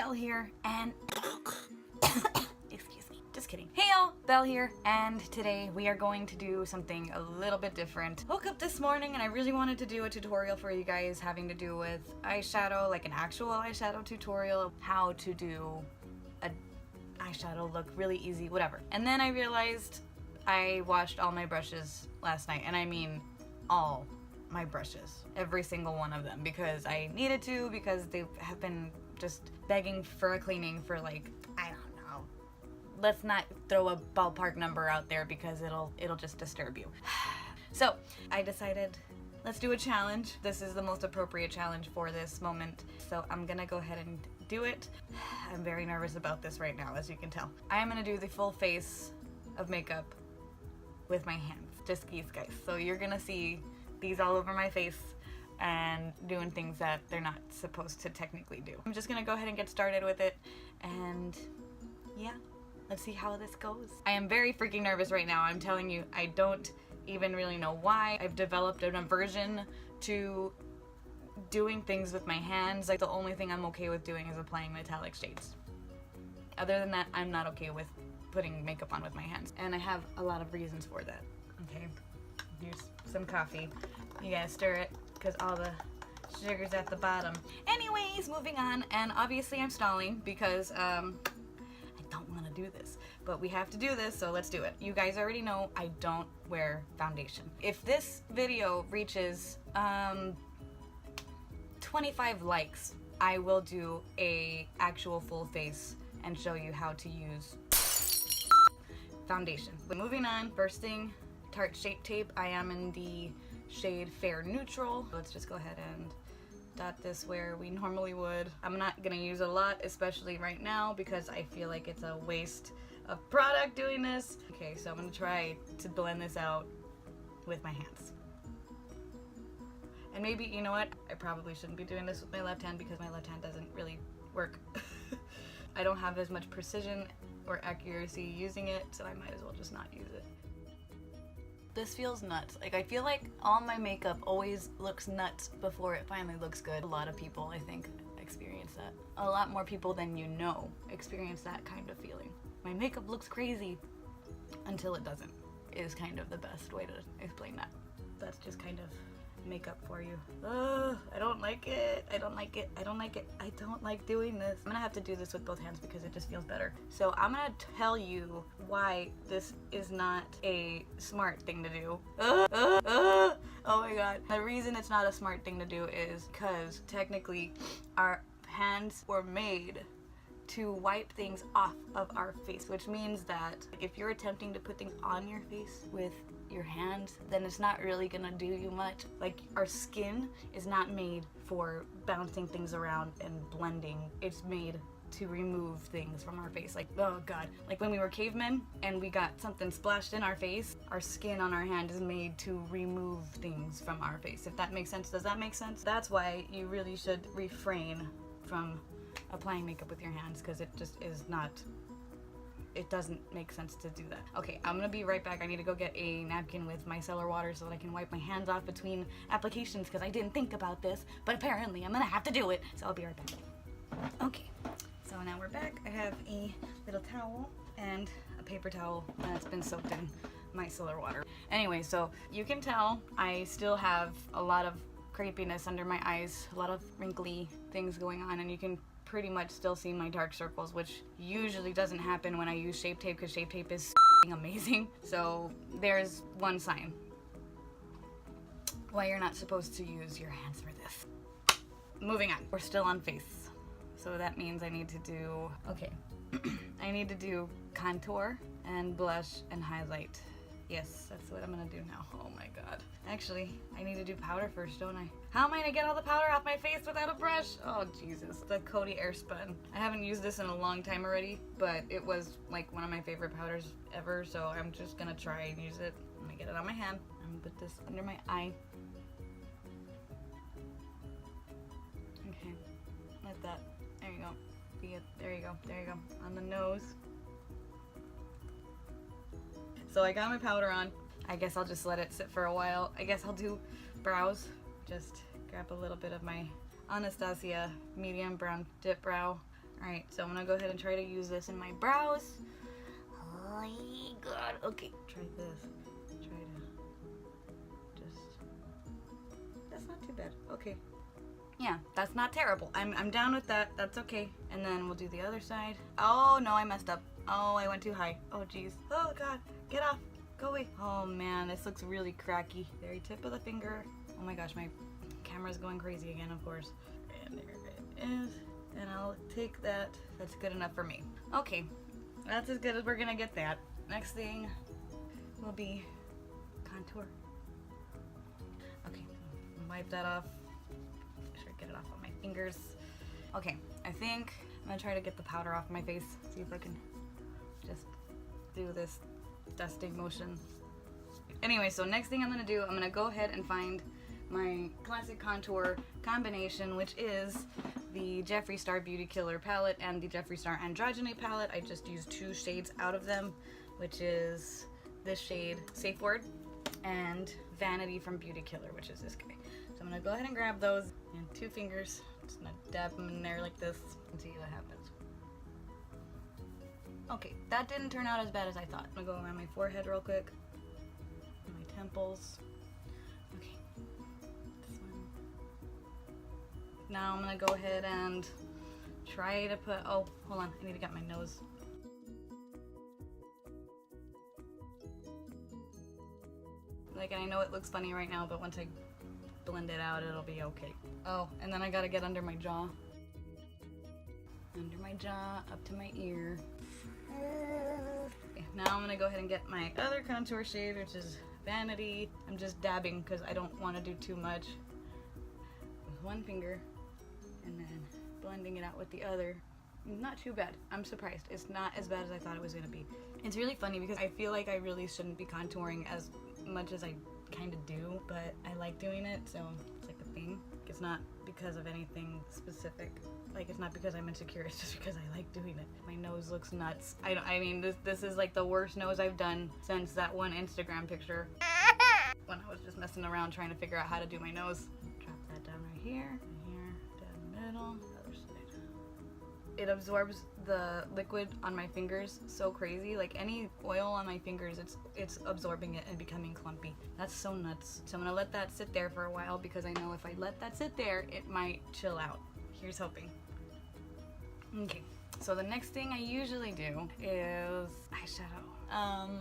Belle here, and excuse me, just kidding. Hey y'all, Belle here, and today we are going to do something a little bit different. Woke up this morning and I really wanted to do a tutorial for you guys having to do with eyeshadow, like an actual eyeshadow tutorial, how to do a eyeshadow look really easy, whatever. And then I realized I washed all my brushes last night, and I mean all my brushes, every single one of them, because I needed to, because they have been just begging for a cleaning for, like, I don't know. Let's not throw a ballpark number out there because it'll just disturb you. So I decided, let's do a challenge. This is the most appropriate challenge for this moment. So I'm gonna go ahead and do it. I'm very nervous about this right now, as you can tell. I am gonna do the full face of makeup with my hands, just geese guys. So you're gonna see these all over my face and doing things that they're not supposed to technically do. I'm just gonna go ahead and get started with it, and yeah, let's see how this goes. I am very freaking nervous right now. I'm telling you, I don't even really know why. I've developed an aversion to doing things with my hands. Like, the only thing I'm okay with doing is applying metallic shades. Other than that, I'm not okay with putting makeup on with my hands, and I have a lot of reasons for that. Okay, here's some coffee. You gotta stir it because all the sugar's at the bottom. Anyways, moving on, and obviously I'm stalling because I don't want to do this, but we have to do this, so let's do it. You guys already know I don't wear foundation. If this video reaches 25 likes, I will do a actual full face and show you how to use foundation. But moving on, first thing, Tarte Shape Tape. I am in the shade Fair Neutral. Let's just go ahead and dot this where we normally would. I'm not gonna use a lot, especially right now, because I feel like it's a waste of product doing this. Okay, so I'm gonna try to blend this out with my hands. And maybe, you know what? I probably shouldn't be doing this with my left hand because my left hand doesn't really work. I don't have as much precision or accuracy using it, so I might as well just not use it. This feels nuts. Like, I feel like all my makeup always looks nuts before it finally looks good. A lot of people, I think, experience that. A lot more people than you know experience that kind of feeling. My makeup looks crazy until it doesn't, is kind of the best way to explain that. That's just kind of makeup for you. Ugh, I don't like it. I don't like it. I don't like it. I don't like doing this. I'm gonna have to do this with both hands because it just feels better. So I'm gonna tell you why this is not a smart thing to do. Oh my god. The reason it's not a smart thing to do is because technically our hands were made to wipe things off of our face, which means that if you're attempting to put things on your face with your hands, then it's not really gonna do you much. Like, our skin is not made for bouncing things around and blending. It's made to remove things from our face. Like, oh god, like when we were cavemen and we got something splashed in our face, our skin on our hand is made to remove things from our face. If that makes sense. Does that make sense? That's why you really should refrain from applying makeup with your hands, because it just is not, it doesn't make sense to do that. Okay, I'm gonna be right back. I need to go get a napkin with micellar water so that I can wipe my hands off between applications, because I didn't think about this, but apparently I'm gonna have to do it, so I'll be right back. Okay, so now we're back. I have a little towel and a paper towel that's been soaked in micellar water. Anyway, so you can tell I still have a lot of crepiness under my eyes, a lot of wrinkly things going on, and you can pretty much still see my dark circles, which usually doesn't happen when I use Shape Tape, because Shape Tape is amazing. So there's one sign why you're not supposed to use your hands for this. Moving on, we're still on face, so that means I need to do, okay, I need to do contour and blush and highlight. Yes, that's what I'm gonna do now. Oh my god. Actually, I need to do powder first, don't I? How am I gonna get all the powder off my face without a brush? Oh Jesus. The Coty Airspun. I haven't used this in a long time already, but it was like one of my favorite powders ever, so I'm just gonna try and use it. I'm gonna get it on my hand. I'm gonna put this under my eye. Okay, like that. There you go. There you go. There you go. On the nose. So I got my powder on. I guess I'll just let it sit for a while. I guess I'll do brows. Just grab a little bit of my Anastasia medium brown dip brow Alright, so I'm gonna go ahead and try to use this in my brows. Oh god. Okay, try this. Try to just... That's not too bad. Okay. Yeah, that's not terrible. I'm down with that. That's okay. And then we'll do the other side. Oh no, I messed up. Oh, I went too high. Oh jeez. Oh god. Get off. Go away. Oh man, this looks really cracky. Very tip of the finger. Oh my gosh, my camera's going crazy again, of course. And there it is. And I'll take that. That's good enough for me. Okay, that's as good as we're gonna get that. Next thing will be contour. Okay, wipe that off. Make sure I get it off on my fingers. Okay, I think I'm gonna try to get the powder off my face. See if I can just do this dusting motion. Anyway, so next thing I'm gonna do, I'm gonna go ahead and find my classic contour combination, which is the Jeffree Star Beauty Killer palette and the Jeffree Star Androgyny palette. I just used 2 shades out of them, which is this shade, Safe Word, and Vanity from Beauty Killer, which is this guy. So I'm gonna go ahead and grab those in 2 fingers. Just gonna dab them in there like this and see what happens. Okay, that didn't turn out as bad as I thought. I'm gonna go around my forehead real quick, my temples. Okay, this one. Now I'm gonna go ahead and try to put, oh, hold on, I need to get my nose. Like, I know it looks funny right now, but once I blend it out, it'll be okay. Oh, and then I gotta get under my jaw. Under my jaw, up to my ear. Okay, now I'm gonna go ahead and get my other contour shade, which is Vanity. I'm just dabbing because I don't want to do too much with one finger and then blending it out with the other. Not too bad. I'm surprised. It's not as bad as I thought it was gonna be. It's really funny because I feel like I really shouldn't be contouring as much as I kind of do, but I like doing it, so it's like a thing. It's not because of anything specific. Like, it's not because I'm insecure, it's just because I like doing it. My nose looks nuts. I mean, this is like the worst nose I've done since that one Instagram picture when I was just messing around trying to figure out how to do my nose. Drop that down right here, down the middle, other side. It absorbs the liquid on my fingers so crazy. Like, any oil on my fingers, it's absorbing it and becoming clumpy. That's so nuts. So I'm gonna let that sit there for a while because I know if I let that sit there, it might chill out. Here's hoping. Okay, so the next thing I usually do is eyeshadow.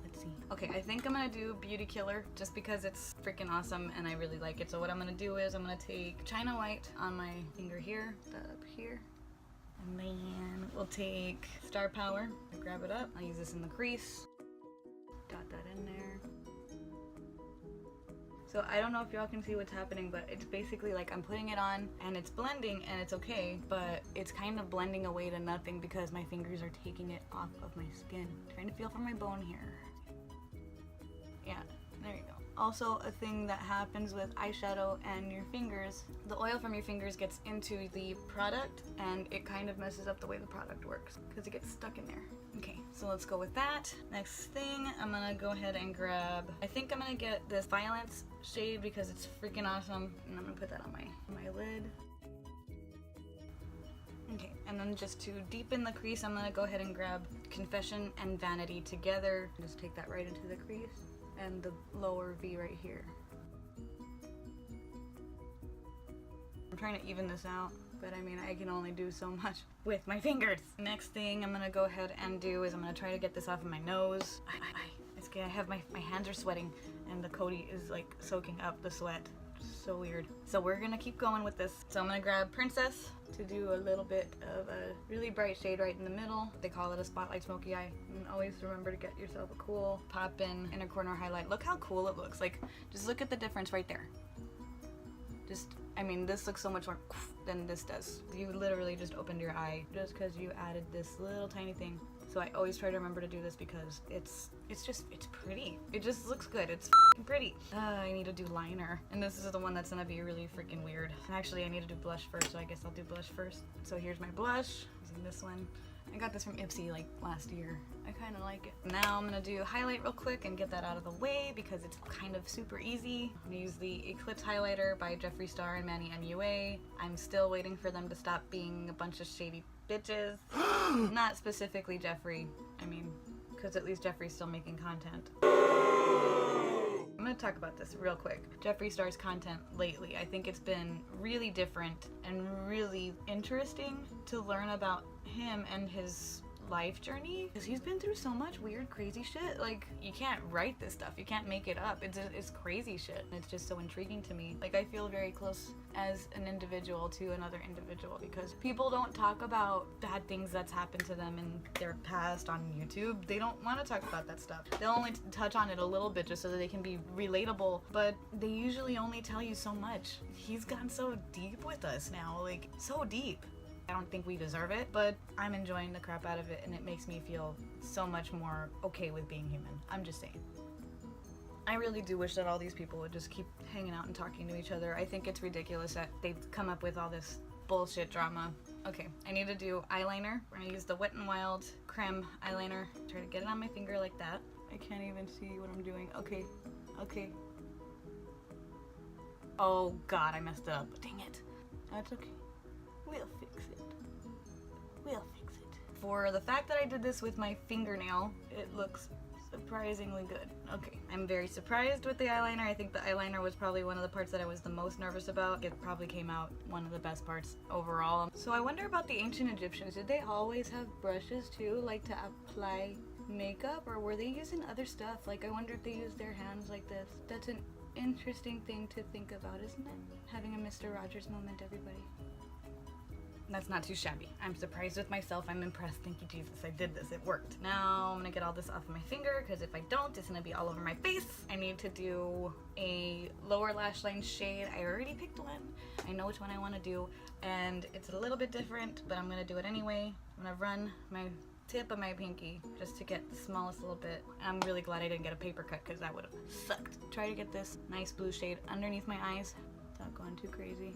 Let's see. Okay, I think I'm gonna do Beauty Killer just because it's freaking awesome and I really like it. So what I'm gonna do is I'm gonna take China White on my finger here, up here. And then we'll take Star Power. I grab it up. I'll use this in the crease. Dot that in there. So I don't know if y'all can see what's happening, but it's basically like I'm putting it on and it's blending and it's okay, but it's kind of blending away to nothing because my fingers are taking it off of my skin. Trying to feel for my bone here. Yeah, there you go. Also, a thing that happens with eyeshadow and your fingers, the oil from your fingers gets into the product and it kind of messes up the way the product works because it gets stuck in there. Okay, so let's go with that. Next thing, I'm gonna go ahead and grab, I think I'm gonna get this Violence shade because it's freaking awesome, and I'm gonna put that on my lid. Okay, and then just to deepen the crease, I'm gonna go ahead and grab Confession and Vanity together. Just take that right into the crease and the lower V right here. I'm trying to even this out, but I mean, I can only do so much with my fingers. Next thing I'm gonna go ahead and do is I'm gonna try to get this off of my nose. It's okay, I have my hands are sweating and the coating is like soaking up the sweat. So weird. So we're gonna keep going with this. So I'm gonna grab Princess to do a little bit of a really bright shade right in the middle. They call it a spotlight smoky eye. And always remember to get yourself a cool pop-in inner corner highlight. Look how cool it looks. Like, just look at the difference right there. Just, I mean, this looks so much more than this does. You literally just opened your eye just because you added this little tiny thing. So I always try to remember to do this because it's pretty. It just looks good. It's pretty. I need to do liner. And this is the one that's gonna be really freaking weird. And actually I need to do blush first, so I guess I'll do blush first. So here's my blush, using this one. I got this from Ipsy like last year. I kind of like it. Now I'm gonna do highlight real quick and get that out of the way because it's kind of super easy. I'm gonna use the Eclipse highlighter by Jeffree Star and Manny MUA. I'm still waiting for them to stop being a bunch of shady bitches. Not specifically Jeffree, I mean, because at least Jeffree's still making content. I'm gonna talk about this real quick. Jeffree Star's content lately, I think it's been really different and really interesting to learn about him and his life journey, because he's been through so much weird, crazy shit. Like, you can't write this stuff, you can't make it up. It's crazy shit. It's just so intriguing to me. Like, I feel very close as an individual to another individual, because people don't talk about bad things that's happened to them in their past on YouTube. They don't want to talk about that stuff. They'll only touch on it a little bit just so that they can be relatable, but they usually only tell you so much. He's gotten so deep with us now, like, so deep. I don't think we deserve it, but I'm enjoying the crap out of it, and it makes me feel so much more okay with being human. I'm just saying. I really do wish that all these people would just keep hanging out and talking to each other. I think it's ridiculous that they've come up with all this bullshit drama. Okay, I need to do eyeliner. We're gonna use the Wet n Wild Creme eyeliner. Try to get it on my finger like that. I can't even see what I'm doing. Okay. Oh God, I messed it up. Dang it. That's okay. We'll fix it. For the fact that I did this with my fingernail, it looks surprisingly good. Okay, I'm very surprised with the eyeliner. I think the eyeliner was probably one of the parts that I was the most nervous about. It probably came out one of the best parts overall. So I wonder about the ancient Egyptians. Did they always have brushes too, like to apply makeup, or were they using other stuff? Like, I wonder if they used their hands like this. That's an interesting thing to think about, isn't it? Having a Mr. Rogers moment, everybody. That's not too shabby. I'm surprised with myself. I'm impressed. Thank you, Jesus. I did this. It worked. Now I'm gonna get all this off of my finger, because if I don't, it's gonna be all over my face. I need to do a lower lash line shade. I already picked one. I know which one I want to do, and it's a little bit different, but I'm gonna do it anyway. I'm gonna run my tip of my pinky just to get the smallest little bit. I'm really glad I didn't get a paper cut, because that would have sucked. Try to get this nice blue shade underneath my eyes without going too crazy.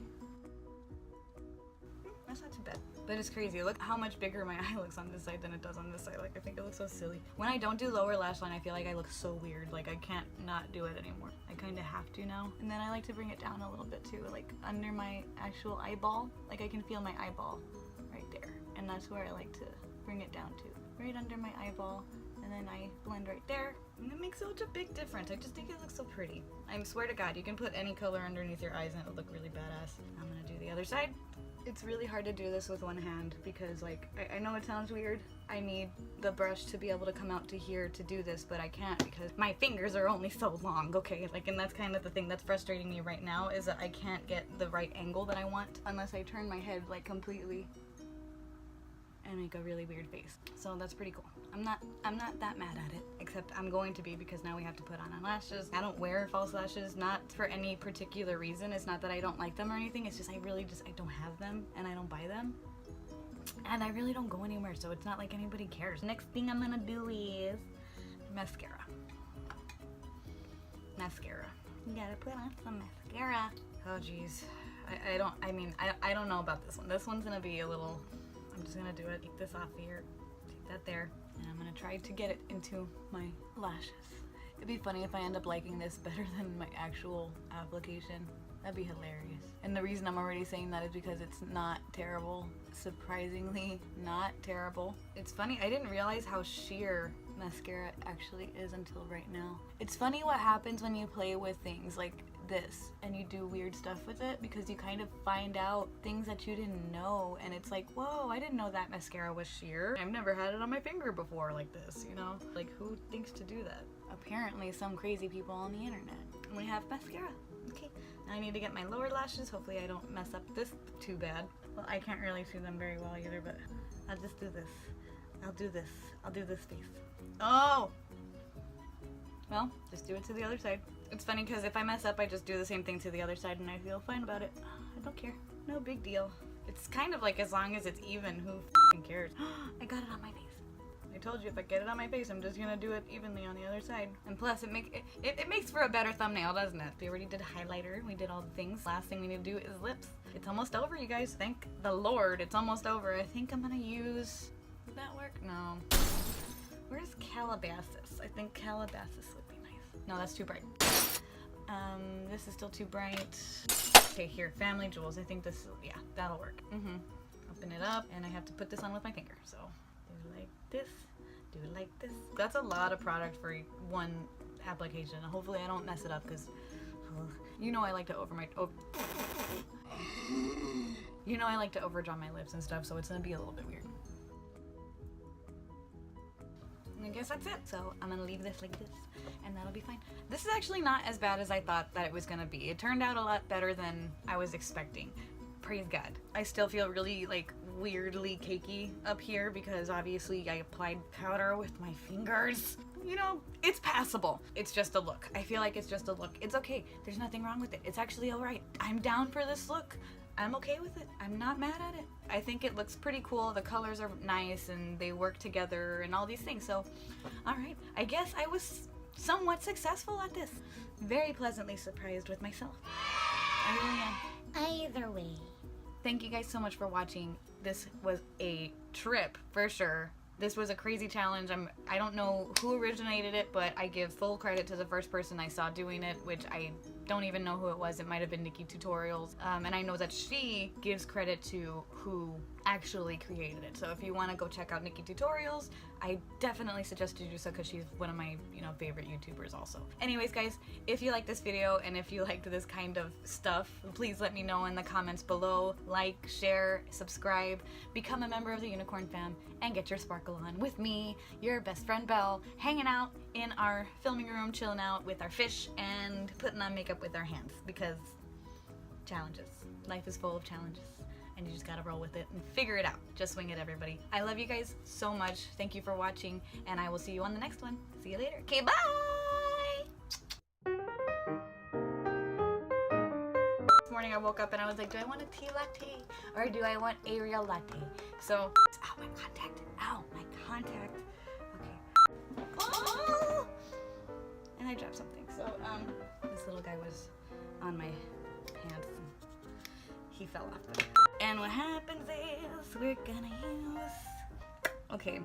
That's not too bad. But it's crazy. Look how much bigger my eye looks on this side than it does on this side. Like, I think it looks so silly. When I don't do lower lash line, I feel like I look so weird. Like, I can't not do it anymore. I kind of have to now. And then I like to bring it down a little bit too, like under my actual eyeball. Like, I can feel my eyeball right there. And that's where I like to bring it down to. Right under my eyeball. And then I blend right there. And it makes such a big difference. I just think it looks so pretty. I swear to God, you can put any color underneath your eyes and it'll look really badass. I'm gonna do the other side. It's really hard to do this with one hand because, like, I know it sounds weird. I need the brush to be able to come out to here to do this, but I can't because my fingers are only so long, okay? Like, and that's kind of the thing that's frustrating me right now, is that I can't get the right angle that I want unless I turn my head, like, completely and make a really weird face. So that's pretty cool. I'm not that mad at it, except I'm going to be, because now we have to put on lashes. I don't wear false lashes, not for any particular reason. It's not that I don't like them or anything. It's just I don't have them and I don't buy them. And I really don't go anywhere, so it's not like anybody cares. Next thing I'm gonna do is mascara. You gotta put on some mascara. Oh geez. I don't know about this one. This one's gonna be a little, I'm just gonna do it. Take this off here, take that there, and I'm gonna try to get it into my lashes. It'd be funny if I end up liking this better than my actual application. That'd be hilarious. And the reason I'm already saying that is because it's not terrible. Surprisingly not terrible. It's funny, I didn't realize how sheer mascara actually is until right now. It's funny what happens when you play with things like this and you do weird stuff with it, because you kind of find out things that you didn't know, and it's like, whoa, I didn't know that mascara was sheer. I've never had it on my finger before like this, you know? Like, who thinks to do that? Apparently some crazy people on the internet. We have mascara. Okay, now I need to get my lower lashes. Hopefully I don't mess up this too bad. Well, I can't really see them very well either, but I'll just do this. I'll do this face. Oh! Well, just do it to the other side. It's funny because if I mess up, I just do the same thing to the other side and I feel fine about it. I don't care. No big deal. It's kind of like, as long as it's even, who f***ing cares? I got it on my face. I told you, if I get it on my face, I'm just gonna do it evenly on the other side. And plus, it makes for a better thumbnail, doesn't it? We already did highlighter. We did all the things. Last thing we need to do is lips. It's almost over, you guys. Thank the Lord, it's almost over. I think I'm gonna use Would that work? No. Where's Calabasas? I think Calabasas would be nice. No, that's too bright. This is still too bright. Okay, here, Family Jewels. I think this, yeah, that'll work. Open it up, and I have to put this on with my finger. So, do it like this, do it like this. That's a lot of product for one application. Hopefully I don't mess it up, because you know I like to you know I like to overdraw my lips and stuff, so it's gonna be a little bit weird. And I guess that's it. So I'm gonna leave this like this, and that'll be fine. This is actually not as bad as I thought that it was gonna be. It turned out a lot better than I was expecting. Praise God. I still feel really like weirdly cakey up here because obviously I applied powder with my fingers. You know, it's passable. It's just a look. I feel like it's just a look. It's okay. There's nothing wrong with it. It's actually alright. I'm down for this look. I'm okay with it. I'm not mad at it. I think it looks pretty cool. The colors are nice and they work together and all these things. So, alright. I guess I was somewhat successful at this. Very pleasantly surprised with myself. I really am. Either way. Thank you guys so much for watching. This was a trip for sure. This was a crazy challenge. I don't know who originated it, but I give full credit to the first person I saw doing it, which I don't even know who it was. It might have been Nikki Tutorials. And I know that she gives credit to who actually created it. So if you want to go check out Nikki Tutorials, I definitely suggest you do so because she's one of my, favorite YouTubers also. Anyways, guys, if you like this video and if you liked this kind of stuff, please let me know in the comments below. Like, share, subscribe, become a member of the Unicorn Fam, and get your sparkle on with me, your best friend Belle, hanging out in our filming room, chilling out with our fish and putting on makeup with our hands because challenges. Life is full of challenges. And you just gotta roll with it and figure it out. Just wing it, everybody. I love you guys so much. Thank you for watching, and I will see you on the next one. See you later. Okay, bye! This morning I woke up and I was like, do I want a tea latte or do I want a real latte? So, ow, my contact. Ow, my contact. Okay. Oh! And I dropped something. So, this little guy was on my hands. He fell off. And what happens is we're gonna use. Okay.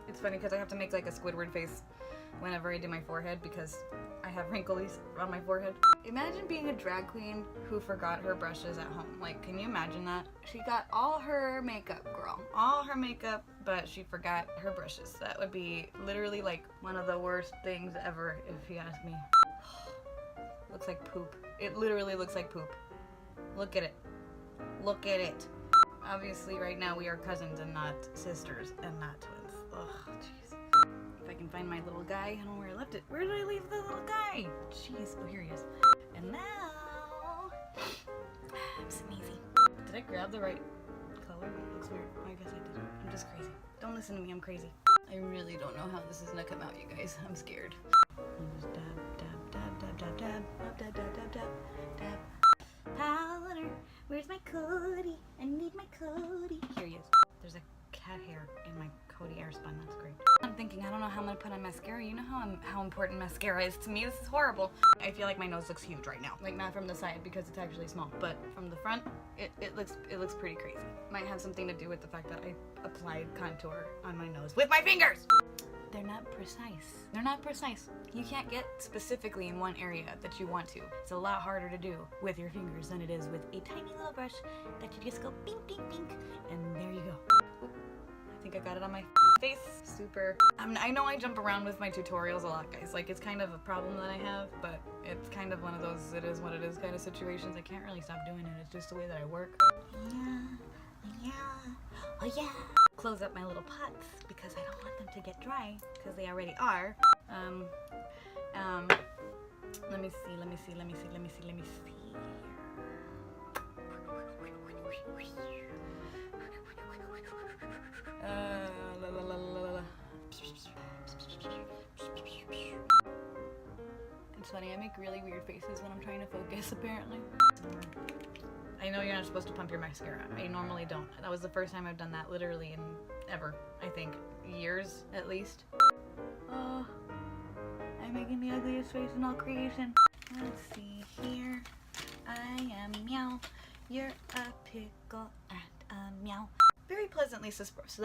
It's funny because I have to make like a Squidward face whenever I do my forehead because I have wrinkles on my forehead. Imagine being a drag queen who forgot her brushes at home. Like, can you imagine that? She got all her makeup, girl. All her makeup, but she forgot her brushes. That would be literally like one of the worst things ever if you ask me. Looks like poop. It literally looks like poop. Look at it. Look at it. Obviously right now we are cousins and not sisters and not twins. Ugh, jeez. If I can find my little guy, I don't know where I left it. Where did I leave the little guy? Jeez, oh here he is. And now, I'm sneezy. Did I grab the right color? It looks weird. I guess I did. I'm just crazy. Don't listen to me, I'm crazy. I really don't know how this is gonna come out, you guys. I'm scared. I'll just dab, dab, dab, dab, dab, dab, dab, dab, dab, dab, dab. Powder, where's my Cody? I need my Cody. Here he is. There's a cat hair in my Cody air spun. That's great. I'm thinking, I don't know how I'm gonna put on mascara. You know how important mascara is to me. This is horrible. I feel like my nose looks huge right now. Like not from the side because it's actually small, but from the front, it looks pretty crazy. Might have something to do with the fact that I applied contour on my nose with my fingers. They're not precise. They're not precise. You can't get specifically in one area that you want to. It's a lot harder to do with your fingers than it is with a tiny little brush that you just go bink, bink, bink, and there you go. Oop. I think I got it on my face. Super. I know I jump around with my tutorials a lot, guys. Like, it's kind of a problem that I have, but it's kind of one of those it is what it is kind of situations. I can't really stop doing it. It's just the way that I work. Yeah. Oh yeah. Close up my little pots because I don't want them to get dry because they already are. Let me see. It's funny, I make really weird faces when I'm trying to focus, apparently. I know you're not supposed to pump your mascara. I normally don't. That was the first time I've done that literally in ever, I think. Years, at least. Oh, I'm making the ugliest face in all creation. Let's see here. I am meow. You're a pickle and a meow. Very pleasantly suspicious.